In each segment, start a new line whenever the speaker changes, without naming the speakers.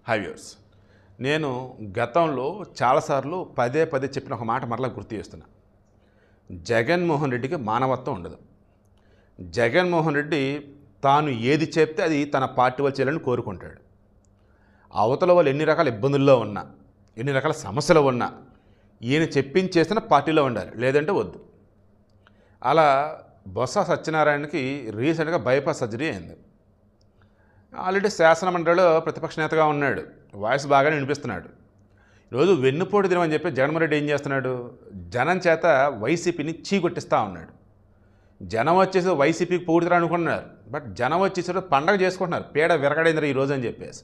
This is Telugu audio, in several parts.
హై వ్యూవర్స్, నేను గతంలో చాలాసార్లు పదే పదే చెప్పిన ఒక మాట మరలా గుర్తు చేస్తున్నా. జగన్మోహన్ రెడ్డికి మానవత్వం ఉండదు. జగన్మోహన్ రెడ్డి తాను ఏది చెప్తే అది తన పార్టీ వాళ్ళు చేయాలని కోరుకుంటాడు. అవతల వాళ్ళు ఎన్ని రకాల ఇబ్బందుల్లో ఉన్నా, ఎన్ని రకాల సమస్యలు ఉన్నా ఈయన చెప్పించేసిన పార్టీలో ఉండాలి, లేదంటే వద్దు. అలా బొత్స సత్యనారాయణకి రీసెంట్గా బైపాస్ సర్జరీ అయింది. ఆల్రెడీ శాసనమండలిలో ప్రతిపక్ష నేతగా ఉన్నాడు, వాయిస్ బాగానే వినిపిస్తున్నాడు. ఈరోజు వెన్నుపోటు దినం అని చెప్పి జగన్మోహన్ రెడ్డి ఏం చేస్తున్నాడు, జనం చేత వైసీపీని చీకొట్టిస్తూ ఉన్నాడు. జనం వచ్చేసి వైసీపీకి పొగుడుతారు అనుకున్నారు, బట్ జనం వచ్చేసి పండగ చేసుకుంటున్నారు. పీడ విరగడైందిరా ఈరోజు అని చెప్పేసి.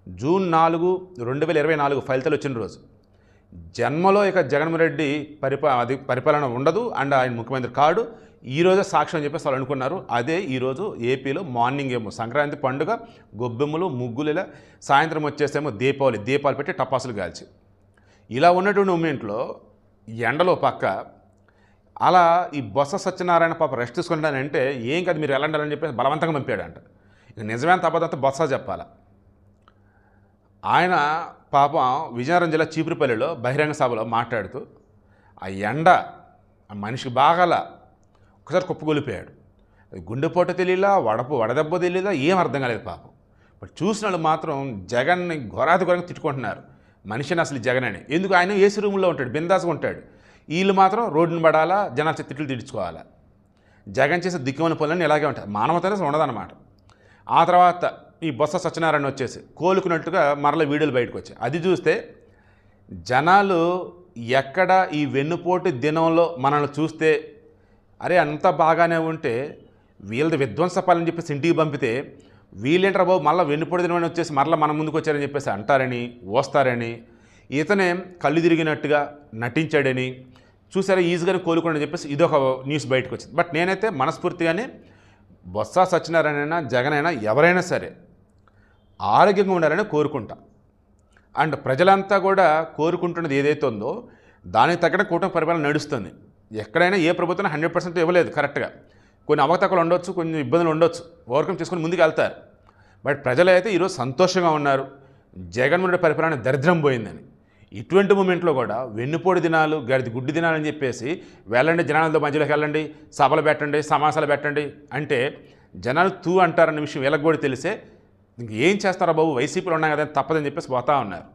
జూన్ 4, 2024 ఫలితాలు వచ్చిన రోజు. జన్మలో ఇక జగన్మోహన్ రెడ్డి పరిపాలన ఉండదు అండ్ ఆయన ముఖ్యమంత్రి కాడు, ఈరోజే సాక్ష్యం అని చెప్పేసి వాళ్ళు అనుకున్నారు. అదే ఈరోజు ఏపీలో మార్నింగ్ ఏమో సంక్రాంతి పండుగ, గొబ్బెమ్మలు, ముగ్గులు, ఇలా సాయంత్రం వచ్చేసేమో దీపాలు పెట్టి టపాసులు కాల్చి, ఇలా ఉన్నటువంటి మూమెంట్లో ఎండలో పక్క అలా ఈ బొత్స సత్యనారాయణ పాప రెస్ట్ తీసుకుంటానంటే ఏం కాదు మీరు వెళ్ళండాలని చెప్పేసి బలవంతంగా పంపాడంట. ఇక నిజమైన తప్పదంతా బొత్స చెప్పాల. ఆయన పాపం విజయనగరం జిల్లా చీపురుపల్లిలో బహిరంగ సభలో మాట్లాడుతూ ఆ ఎండ ఆ మనిషికి బాగాల ఒకసారి కుప్పగొలిపోయాడు. గుండెపోట తెలియలా, వడదెబ్బ తెలియదా, ఏం అర్థం కాలేదు పాపం. బట్ చూసిన వాళ్ళు మాత్రం జగన్ని ఘోరాతి ఘోరంగా తిట్టుకుంటున్నారు. మనిషిని అసలు జగన్ అని. ఎందుకు ఆయన ఏసీ రూమ్లో ఉంటాడు, బిందాస్గా ఉంటాడు. వీళ్ళు మాత్రం రోడ్డును పడాలా, జనాల తిట్లు తిట్టించుకోవాలా. జగన్ చేసే దిక్కుమని పనులన్నీ ఇలాగే ఉంటాయి. మానవత ఉండదన్నమాట. ఆ తర్వాత ఈ బొత్స సత్యనారాయణ వచ్చేసి కోలుకున్నట్టుగా మరల వీడియోలు బయటకు వచ్చాయి. అది చూస్తే జనాలు ఎక్కడ ఈ వెన్నుపోటు దినంలో మనల్ని చూస్తే అరే అంత బాగానే ఉంటే వీళ్ళది విధ్వంసపాలని చెప్పేసి ఇంటికి పంపితే వీళ్ళేంటారా బాబు మళ్ళీ వెన్నుపోటు దినం వచ్చేసి మరలా మన ముందుకు వచ్చారని చెప్పేసి అంటారని, వస్తారని, ఇతనే కళ్ళు తిరిగినట్టుగా నటించాడని, చూసారా ఈజీగానే కోలుకోండి చెప్పేసి ఇదొక న్యూస్ బయటకు వచ్చింది. బట్ నేనైతే మనస్ఫూర్తిగానే బొత్స సత్యనారాయణ జగన్ అయినా ఎవరైనా సరే ఆరోగ్యంగా ఉండాలని కోరుకుంటా. అండ్ ప్రజలంతా కూడా కోరుకుంటున్నది ఏదైతే ఉందో దానికి తగ్గ కూటమి పరిపాలన నడుస్తుంది. ఎక్కడైనా ఏ ప్రభుత్వం 100% ఇవ్వలేదు కరెక్ట్గా. కొన్ని అవకతవకలు ఉండొచ్చు, కొన్ని ఇబ్బందులు ఉండొచ్చు, ఓవర్కమ్ చేసుకుని ముందుకు వెళ్తారు. బట్ ప్రజలైతే ఈరోజు సంతోషంగా ఉన్నారు, జగన్మోహన్ రెడ్డి పరిపాలన దరిద్రం పోయిందని. ఇటువంటి మూమెంట్లో కూడా వెన్నుపోటు దినాలు, గుడ్డి దినాలు అని చెప్పేసి వెళ్ళండి, జనాలతో మధ్యలోకి వెళ్ళండి, సభలు పెట్టండి, సమాసాలు పెట్టండి అంటే జనాలు తూ అంటారన్న విషయం వీళ్ళకి కూడా తెలిసే ఇంక ఏం చేస్తారా బాబు వైసీపీలో ఉన్నాయి కదా తప్పదని చెప్పేసి పోతా ఉన్నారు.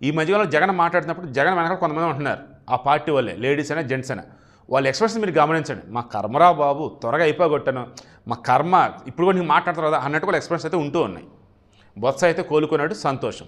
ఈ మధ్యకాలంలో జగన్ మాట్లాడుతున్నప్పుడు జగన్ వెనకాల కొంతమంది ఉంటున్నారు, ఆ పార్టీ వాళ్ళే, లేడీస్ అయినా జెంట్స్ అయినా. వాళ్ళ ఎక్స్ప్రెషన్ మీరు గమనించండి. మా కర్మరా బాబు త్వరగా అయిపోగొట్టాను, మా కర్మ ఇప్పుడు కూడా నీకు మాట్లాడతారు కదా అన్నట్టు వాళ్ళ ఎక్స్ప్రెషన్స్ అయితే ఉంటూ ఉన్నాయి. బొత్స అయితే కోలుకున్నాడు, సంతోషం.